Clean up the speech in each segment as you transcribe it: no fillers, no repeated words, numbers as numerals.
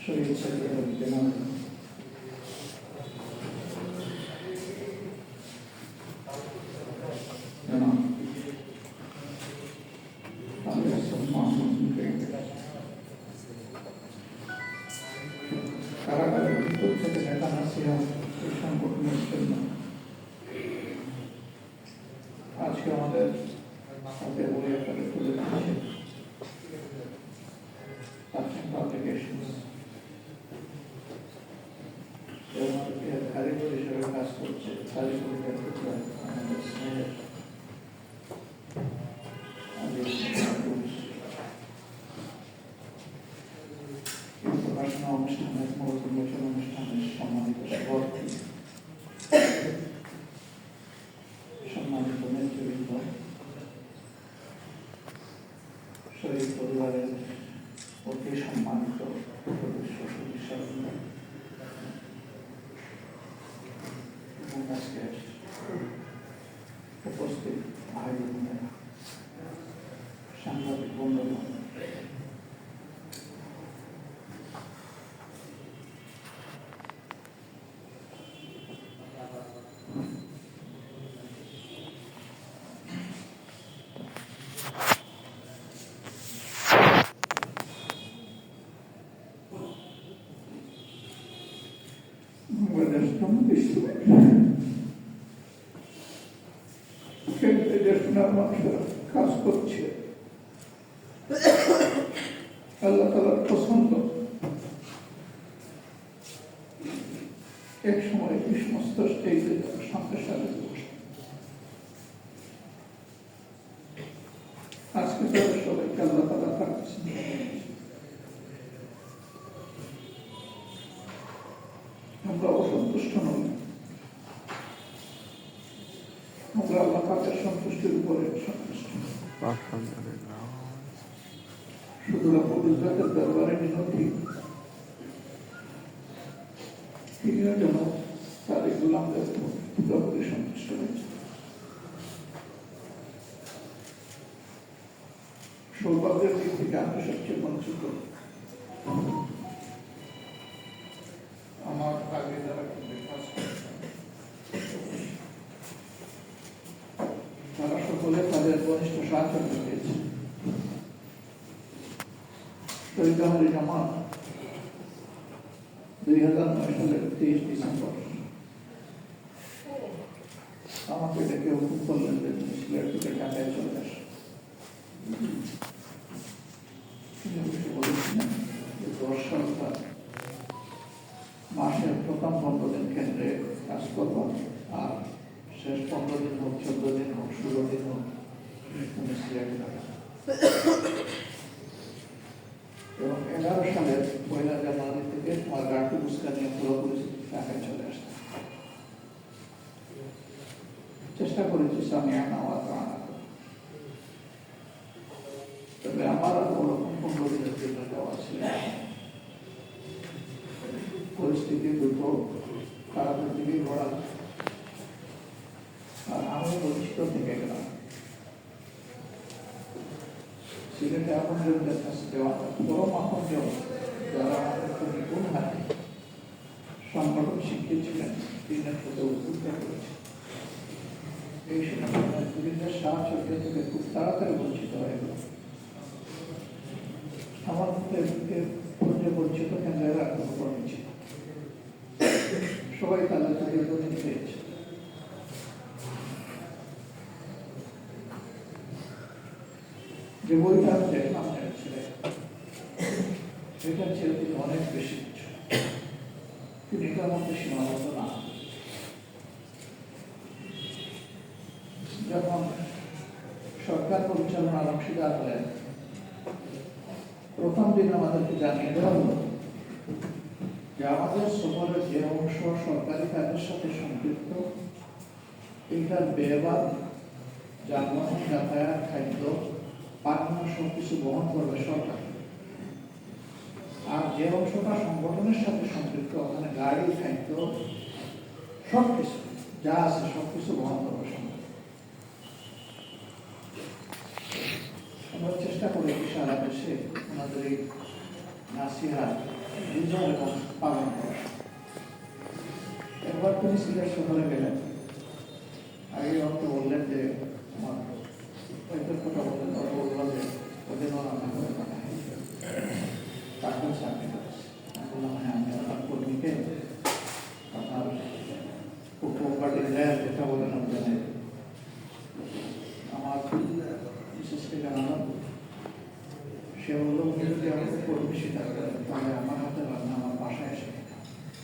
শহীদ জনাব কারাগারের ভিতর থেকে নেতা নাসিহা এই সংগঠনের জন্য আজকে আমাদের হাতে বলে আপনাদের তুলে দিচ্ছে পাবলিকেশনস কারিগর হিসেবে কাজ করছে কারিগরি আমাদের স্নেহের অনুষ্ঠানের মূলত অনুষ্ঠানের সম্মানিত সভাপতি, সম্মানিত নেতৃবৃন্দ, শহীদ পরিবারের অতি সম্মানিত সদস্য সদস্যবৃন্দ এবং আজকে উপস্থিত ভাই বোনেরা, সাংবাদিক বন্ধুগণ, মানুষেরা কাজ করছে আল্লাহ তাআলার পছন্দ। এক সময় এই সমস্ত স্টেজে সামনে সামনে আজকে তাদের সবাইকে আল্লাহ তাআলা থাকছে। আমরা অসন্তুষ্ট নই, আমরা আল্লাহ পাকের সন্তুষ্টির উপরে সন্তুষ্ট। শুধু রব্বুল ইজ্জতের দরবারে মিনতি, তিনিও যেন তার এই গোলামদের পুরোপুরি সন্তুষ্ট হয়েছে। সৌভাগ্যের দিক থেকে আমি সবচেয়ে বঞ্চিত। আমার আগে যারা কাজ করছে তারা সকলে তাদের ঘনিষ্ঠ সাহায্য পেয়েছে। শহীদ জামান 2009 সালের 23 ডিসেম্বর আমাকে ডেকে হুকুম করলেন যে তিনি সিলেট থেকে ঢাকায় চলে আসেন। বলেছিলেন যে 10 সপ্তাহ মাসের প্রথম 15 দিন কেন্দ্রে কাজ করব, আর শেষ 15 দিন হোক, 14 দিন হোক, 16 দিন হোক, তুমি সিলেটে থাকবে। এবং 11 সালের 1 জানুয়ারি থেকে তোমার গাড়ি বুঝকা নিয়ে পুরোপুরি ঢাকায় চলে আসতে চেষ্টা করেছি সামিয়া নেওয়ার কারণে। তবে আমার ওরকম 15 দিনের জন্য যাওয়া ছিল। পরিস্থিতি দুটো খারাপের দিকে ঘোরা, আর আমি বঞ্চিত থেকে গেলাম। সিলেটে আপনজনদের কাছে দেওয়া বড় আপনজন যারা আমাদের খুব নিপুণ হাতে সংগঠন শিখিয়েছিলেন, দিনের সাথে উদ্বুদ্ধ করেছে। এই সময় পুলিশের সাহায্য থেকে খুব তাড়াতাড়ি বঞ্চিত হয়ে গেল। আমার মধ্যে বঞ্চিত কেন্দ্রের আর কোনো কর্মী ছিল, সবাই তাদের থেকে দলিল পেয়েছে। যে বইটা আমি দেখলাম সেটা ছিল তিনি অনেক বেশি কিছু, তিনি এটার মধ্যে সীমাবদ্ধ না। যখন সরকার পরিচালনার অংশীদার হলেন, প্রথম দিন আমাদেরকে জানিয়ে দেওয়া হলো যে আমাদের সফরের যে অংশ সরকারি কাজের সাথে সম্পৃক্ত, এইটার ব্যয়ভার, যানবাহন, যাতায়াত, খাদ্য, পাঠানো সবকিছু বহন করবে সরকার। আর যে অংশটা সংগঠনের সাথে সম্পৃক্ত, ওখানে গাড়ি, খাদ্য, সবকিছু যা আছে সবকিছু বহন করবে সরকার। আমরা চেষ্টা করি সারা দেশে আমাদের এই নাসিহা বুঝার এবং পালন করা। একবার তিনি সিলেট শহরে গেলেন, আগে আমাকে বললেন যে আমার ওইটার কথা বললেন, ওরা বললো যে ওদের রান্না করে পাঠায় তারপর চাকরি করেছে। আমি বললাম হ্যাঁ, আমি আপনার কর্মীকে আপনার উপকারী দেয় যেটা বলেন জানেন। আমার বিশেষকে জানালাম, সে বললো উনি যদি আমাকে কর্মী স্বীকার করেন তাহলে আমার হাতে রান্না আমার বাসায় এসে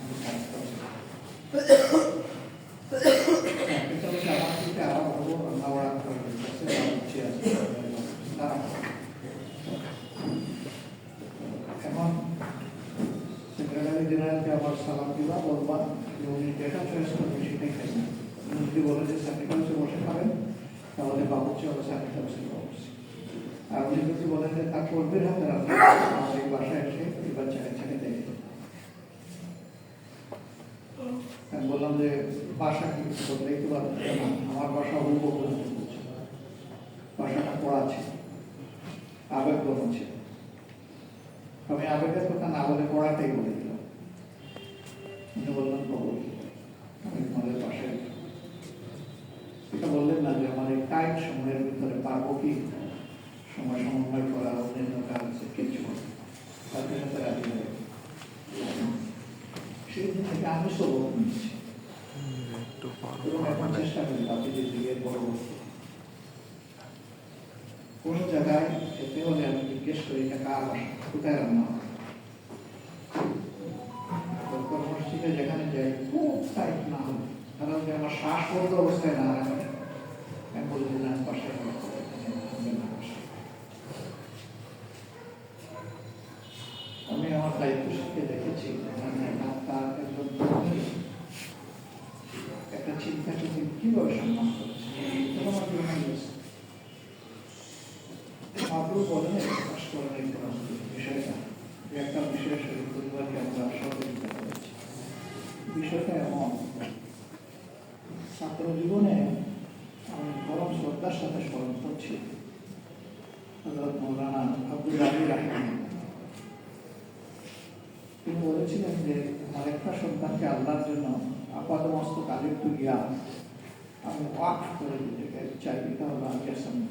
আমি কাজ করছি। আমার থেকে আরো ভালো রান্না বাড়া করে এখন সেক্রেটারি জেনারেলকে আমার সালাম দিবা, বলবা যে উনি যেটা চয়েস করবেন সেটাই খাইবেন। উনি যদি বলে যে স্যানিট হাউসে বসে খাবেন তাহলে বাবুর্চি হবে স্যানিট হাউসে বাবুর্চি। আর উনি যদি বলেন যে তার কর্মীর হাতে রান্না আমাদের এই বাসায় এসে এবার ছেড়ে ছেড়ে দেখে। আমি বললাম যে বাসা কি বললেই তো আমার বাসা হুবহু বাসাটা পড়া আছে, আবেগ গ্রহণ ছিল। আমি আবেগের কথা না বলে পড়াটাই বলে দিলাম। উনি বললাম কবল, আমি তোমাদের পাশে। এটা বললেন না যে আমার এই টাইট সময়ের ভিতরে পারবো কি সময় সমন্বয় করা, অন্যান্য কাজ কিছু তাদের সাথে রাজি হয়ে সেই দিন থেকে আমি সবক নিচ্ছি এবং এখন চেষ্টা করি বাকিদের দিকে পরবর্তী কোন জায়গায় যেতে হলে আমি জিজ্ঞেস করি এটা কার বাসা, কোথায় রান্না হয়। কর্মসূচিতে যেখানে যাই খুব টাইট না হবে, কারণ যে আমার শ্বাসবদ্ধ অবস্থায় না রাখে আমি বলে দিলাম বাসায় আমি আমার দায়িত্ব শিখে দেখেছি তার একজন একটা চিন্তাকে কিভাবে সম্মান করেছে আমার জন্য মাত্র বলেন প্রকাশ করেন এই বিষয়টা যে একটা বিষয়ের শরীর পরিবারকে আমরা সহযোগিতা করেছি। বিষয়টা এমন ছাত্র জীবনে আমি পরম শ্রদ্ধার সাথে স্মরণ করছি হযরত মাওলানা আব্দুল আলী রাহিমাহুল্লাহ। তিনি বলেছিলেন যে আমার একটা সন্তানকে আল্লাহর জন্য আপাতমস্তক আলিপ্ত গিয়া আমি ওয়াকফ করে দিতে চাই, এটা হলো আমি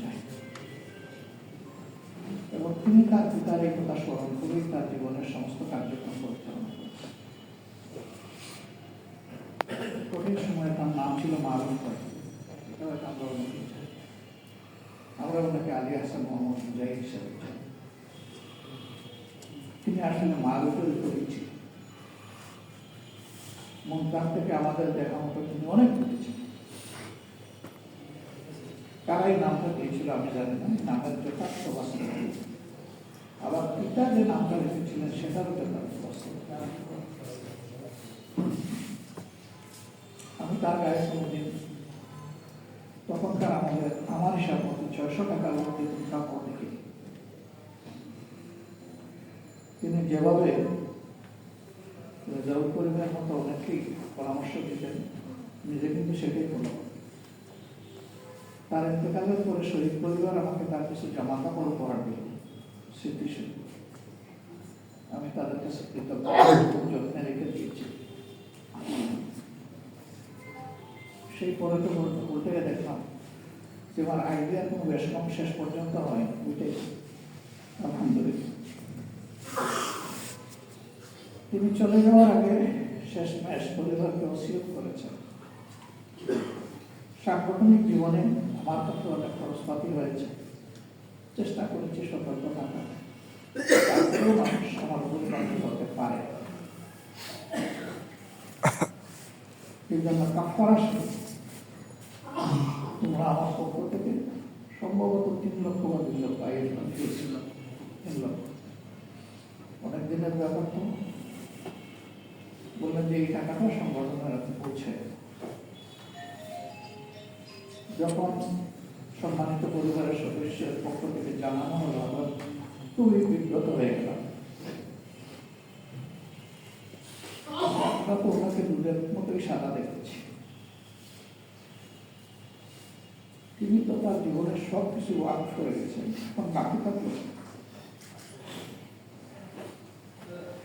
চাই। এবং তিনি তার পিতার এই কথা স্মরণ করেই তার জীবনের সমস্ত কার্যক্রম পরিচালনা করেছেন। কঠিন সময় তার নাম ছিল মারুফ ভাই, আমরা ওনাকে আলী হাসান মোহাম্মদ মুজাহিদ হিসেবে চাই। তিনি আসলে মারুফের উপরেই ছিল, মন তার থেকে আমাদের দেখা মতো তিনি অনেক ঘটেছেন। কারাই নামটা দিয়েছিল আমি জানি না, নামের যথার্থ বাস্তব। আবার পিতা যে নামটা রেখেছিলেন সেটারও যথার্থ বাস্তব। আমি তার গায়ে কোনোদিন তখনকার আমার হিসাব মতো 600 টাকার মধ্যে কাপড় দেখি। তিনি যেভাবে জরুর পরিবারের মতো অনেকেই পরামর্শ দিতেন, নিজে কিন্তু সেটাই হলো। তার ইন্তেকালের পরে শহীদ পরিবার আমাকে তার কিছু জামা কাপড় পরার দিল স্মৃতিশীল। আমি তাদের কাছে কৃতজ্ঞ, যত্নে রেখে দিয়েছি। সেই পরে তো উল্টে দেখলাম যে আমার আইডিয়ার কোনো বেশকম শেষ পর্যন্ত হয়, ওইটাই আলহামদুলিল্লাহ। তিনি চলে যাওয়ার আগে শেষ ম্যাচ পরিবারকে ওসিয়ত করেছেন। সাংগঠনিক জীবনে আমার কাছে অনেক খরচপাতি হয়েছে, চেষ্টা করেছি সতর্ক থাকা, তারপরেও মানুষ আমার পরিবর্তন করতে পারে। কিন্তু আমরা কাফারা শিখি, তোমরা আমার পক্ষ থেকে সম্ভবত 3 লক্ষ বা 2 লক্ষ আয়ের দিয়েছিল। 3 লক্ষ অনেক দিনের ব্যাপার। তো বললেন যে এই টাকাটা সংগঠনের হাতে পৌঁছে। যখন সম্মানিত পরিবারের সদস্যের পক্ষ থেকে জানানো হলো, আমরা খুবই বিব্রত হয়ে গেলাম। আমরা তো ওনাকে দুধের মতোই সাদা দেখেছি। তিনি তো তার জীবনের সবকিছু ওয়াকফ করে গেছেন, এখন বাকি থাকলো।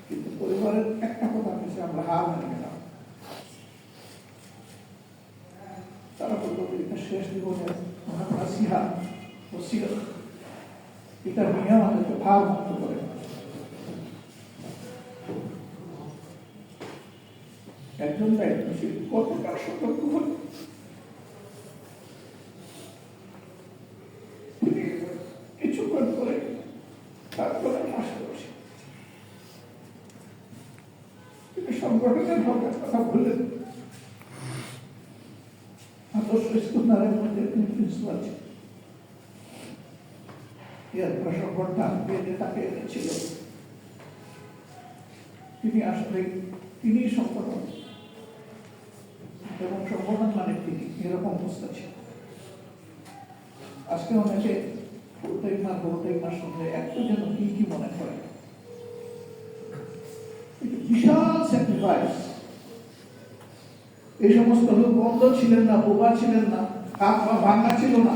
কিন্তু জীবনের নাসিহা ওসিয়ত এটা নিয়ে আমাদেরকে ভার মুক্ত করে। একজন দায়িত্বশীল কতটা সতর্ক হলে তিনি কিছুক্ষণ করে তারপরে ফাঁস করছে। তিনি সংগঠনের হকের কথা বললেন, আদর্শ স্কুলের মধ্যে তিনি প্রিন্সিপাল ছিলেন। এরপর সংগঠন বেঁধে তাকে এনেছিল। তিনি আসলে তিনি সংগঠন এবং সংগঠন মানে তিনি এরকম অবস্থা ছিল। আজকে অনেকে বড়টাই মাস শুনলে একটু যেন কি কি মনে করে, বিশাল স্যাক্রিফাইস। এই সমস্ত লোক বন্ধ ছিলেন না, বোবা ছিলেন না, হাত পা ভাঙা ছিল না,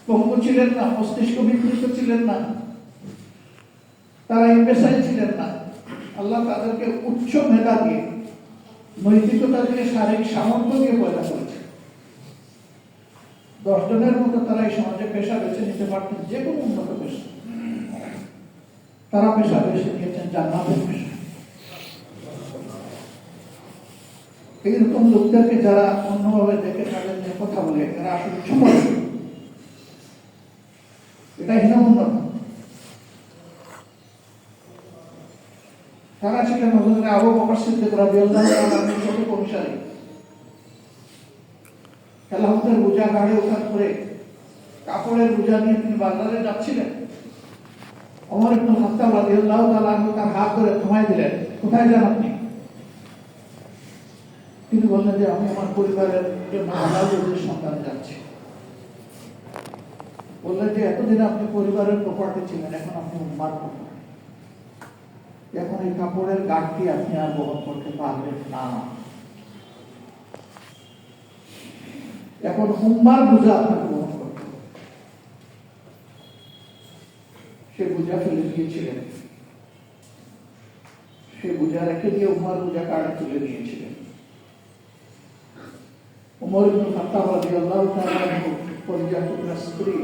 পঙ্গু ছিলেন না, মস্তিষ্ক বিকৃত ছিলেন না, তারা ইম্বেসাইল ছিলেন না। আল্লাহ তাদেরকে উচ্চ মেধা দিয়ে, নৈতিকতা দিয়ে, শারীরিক সামর্থ্য দিয়ে পয়দা করেছে। 10 জনের মতো তারা এই সমাজে পেশা বেছে নিতে পারতেন, যে কোনো উন্নত পেশা। তারা পেশা বেছে নিয়েছেন জান্নাতের পেশা। এইরকম লোকদেরকে যারা অন্যভাবে দেখে তাদের যে কথা বলে এরা আসলে ছোট, এটা হীনমন্যতা। তারা ছিলেন হযরত আবু বকর সিদ্দিক রাদিয়াল্লাহু তাআলা আনহু ছোট কমিশনার। খেলাফতের বোঝা গাড়ি ওঠার পরে কাপড়ের বোঝা নিয়ে তিনি বাজারে যাচ্ছিলেন। ওমর ইবনে খাত্তাব রাদিয়াল্লাহু তাআলা আনহু তার হাত ধরে থামাই দিলেন, কোথায় যান আপনি? তিনি বললেন যে আমি আমার পরিবারের জন্য হালাল সন্তানে যাচ্ছি। বললেন যে এতদিন আপনি পরিবারের প্রপার্টি ছিলেন, এখন আপনি উম্মার প্রপার্টি। এখন এই কাপড়ের গাঁটটি আপনি আর বহন করতে পারবেন না, এখন উম্মার বোঝা আপনাকে বহন করতে হবে। সে বোঝা ফেলে দিয়েছিলেন, সে বোঝা রেখে দিয়ে উম্মার বোঝা কাঁধে তুলে নিয়েছিলেন। ওমর ইবনে খাত্তাব রাদিয়াল্লাহু তাআলা আনহু পরিজাত স্ত্রী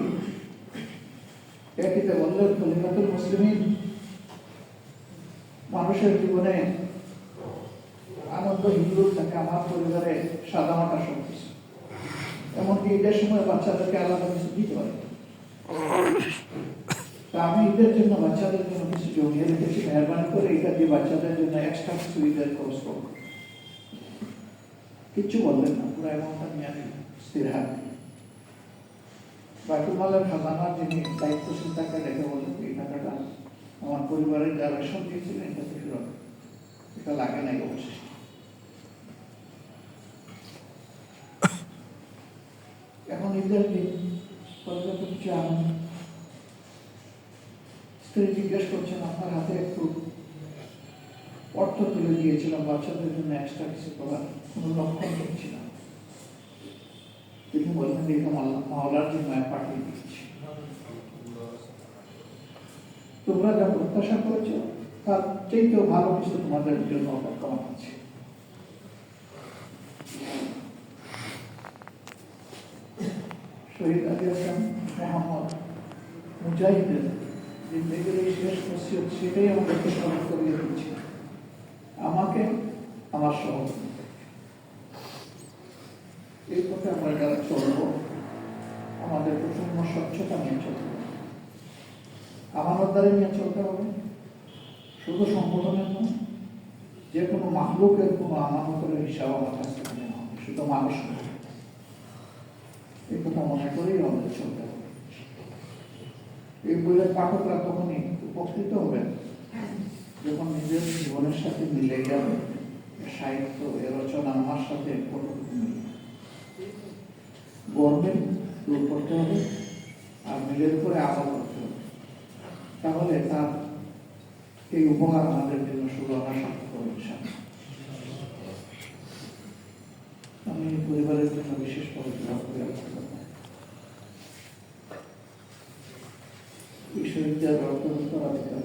একিতে বললেন, খলিফাতুল মুসলিমিন, মানুষের জীবনে আনন্দ হিন্দুর থাকে, আমার পরিবারে সাদামাটা সব কিছু, এমনকি ঈদের সময় বাচ্চাদেরকে আলাদা কিছু দিতে পারে। তা আমি ঈদের জন্য বাচ্চাদের জন্য কিছু জমিয়ে রেখেছি, মেহরবানি করে এটা দিয়ে বাচ্চাদের জন্য এক্সট্রা কিছু ঈদের খরচ করবো। কিচ্ছু বললেন না, পুরো এমনটা নিয়ে স্থির হাত। বাইতুল মালের খাজানার যিনি দায়িত্বশীল তাকে দেখে বললেন, এই টাকাটা আমার পরিবারের যারা রেশন দিয়েছিলেন এটা তো ফেরত, এটা লাগে নাই অবশিষ্ট। এখন ঈদের দিন পর্যন্ত কিছু আনন্দ। স্ত্রী জিজ্ঞেস করছেন, আপনার হাতে একটু অর্থ তুলে দিয়েছিলাম বাচ্চাদের জন্য এক্সট্রা কিছু করার, কোনো লক্ষণ করছি না। তিনি বললেন যে মাওলার জন্য পাঠিয়ে দিচ্ছি, তোমরা যা প্রত্যাশা করেছো তার চাইতেও ভালো কিছু তোমাদের জন্য অপেক্ষা আছে। শহীদ আলী হাসান মোহাম্মদ মুজাহিদের জিন্দেগির এই শেষ নসিহত, সেটাই আমাদেরকে স্মরণ করিয়ে দিচ্ছে, আমাকে আমার সহযোগী। এই পথে আমরা যারা চলব, আমাদের প্রসন্ন স্বচ্ছতা নিয়ে চলতে হবে, আমানতদারি নিয়ে চলতে হবে। শুধু সংগঠনের নয়, যে কোনো মাহলুকের কোনো আমানতের হিসাব আমার কাছ থেকে নেওয়া হবে, শুধু মানুষ নয়। এই কথা মনে করেই আমাদের চলতে হবে। এই বইয়ের পাঠকরা তখনই উপকৃত হবেন যখন নিজের জীবনের সাথে মিলে যাবে। সাহিত্য এ রচনা আমার সাথে কতটুকু মিলে, গর্বের দূর করতে হবে আর মিলের উপরে আমল করতে হবে। তাহলে তার এই উপহার আমাদের জন্য শুধু আমার সার্থক হবে। আমি পরিবারের জন্য বিশেষভাবে দোয়া করে ঈশ্বরের উত্তরাধিকার,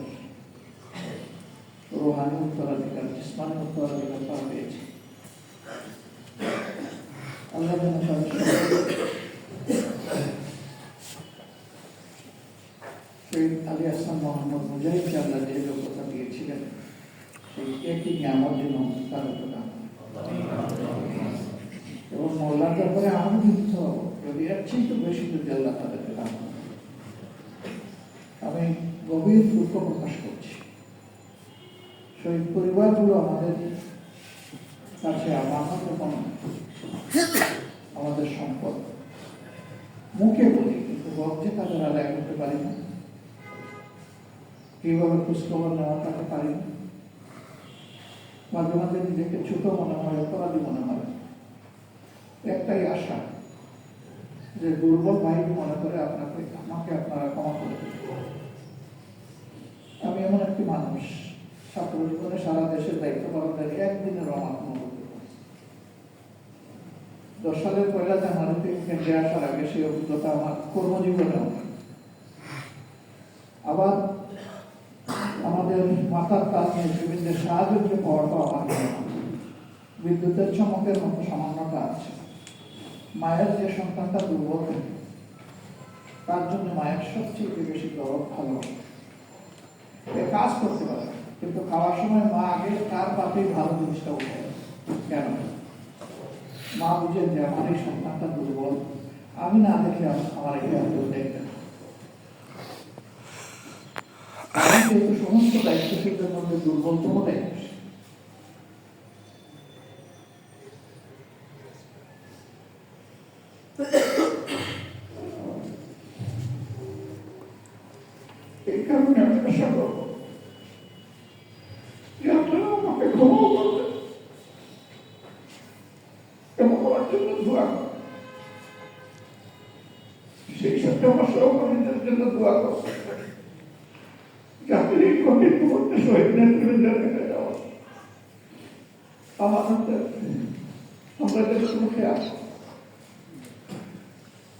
রোহানি উত্তরাধিকার, জিসমানি উত্তরাধিকার পাওয়া পেয়েছে। আল্লাহ যেন শহীদ আলী হাসান মোহাম্মদ মুজাহিদকে আল্লাহ যে যোগ্যতা দিয়েছিলেন সেই একই আমার জন্য তার উপদান এবং মোল্লার ব্যাপারে আনন্দিত যদি এর চেয়ে বেশি যদি আল্লাহ তাদেরকে দান করেন। আমি গভীর দুঃখ প্রকাশ করছি। শহীদ পরিবারগুলো আমাদের কাছে আমানত এবং আমাদের সম্পদ। মুখে বলি কিন্তু বলতে তাদের আদায় করতে পারি না, কিভাবে খোঁজখবর নেওয়া তাকে পারি না। মাঝে মাঝে নিজেকে ছোট মনে হয়, অপরাধী মনে হয়। একটাই আশা যে দুর্বল ভাই মনে করে আমাকে আপনারা ক্ষমা করে দেবেন। আমি এমন একটি মানুষ, ছাত্র জীবনে সারা দেশের দায়িত্ব পালনের একদিনের আমার অনুভূতি। 10 সালের 1 জানুয়ারিতে কেন্দ্রে আসার আগে সেই অভিজ্ঞতা আমার কর্মজীবনেও। আবার আমাদের মাথার কাজ নিয়ে বিভিন্ন সাহায্য পাওয়াটা আমার বিদ্যুতের চমকের মতো সামান্যতা আছে। মায়ের যে সন্তানটা দুর্বল থাকে তার জন্য মায়ের সবচেয়ে বেশি দরদ ভালো কাজ করতে পারে, কিন্তু খাওয়ার সময় মা আগে তার পাতেই ভালো জিনিসটা উঠে। কেন? মা বুঝেন যে আমার এই সন্তানটা দুর্বল, আমি না দেখে আমার এটা দেখবেন। যেহেতু সমস্ত দায়িত্বশীলদের মধ্যে দুর্বলতম দায়িত্ব, এই কারণে আমি আশা করবো যে আপনারা আমাকে ক্ষমা করবেন এবং আমার জন্য দোয়া করবেন। সেই সাথে আমার সহকর্মীদের জন্য দোয়া করবেন যাতে এই কঠিন মুহূর্তে শহীদ নেতৃবৃন্দের কাছে যাওয়া আমাদের কোনো খেয়াল,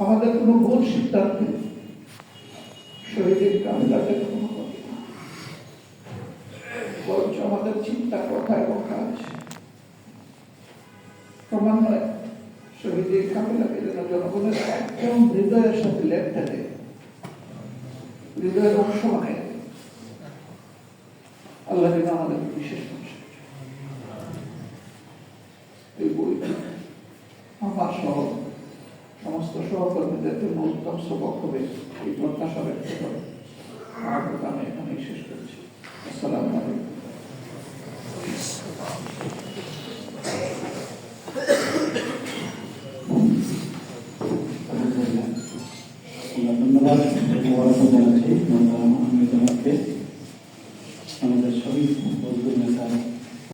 আমাদের কোনো ভুল সিদ্ধান্তে শহীদের কামিলাতে কোনো ক্ষতি না, বরঞ্চ আমাদের চিন্তা, কথা এবং কাজ ক্রমান্বয়ে শহীদের কামিলাকে যেন জনগণের একদম হৃদয়ের সাথে লেপটা দেয়, হৃদয়ের অংশ মানে আল্লাহ যেন আমাদের বিশেষ অংশ। এই বইটি আমার সহ সমস্ত সহকর্মীদের জন্য উত্তম সবক হবে এই প্রত্যাশা ব্যক্ত করে আমি এখানেই শেষ করছি। আসসালামু আলাইকুম। ধন্যবাদ জানাচ্ছি।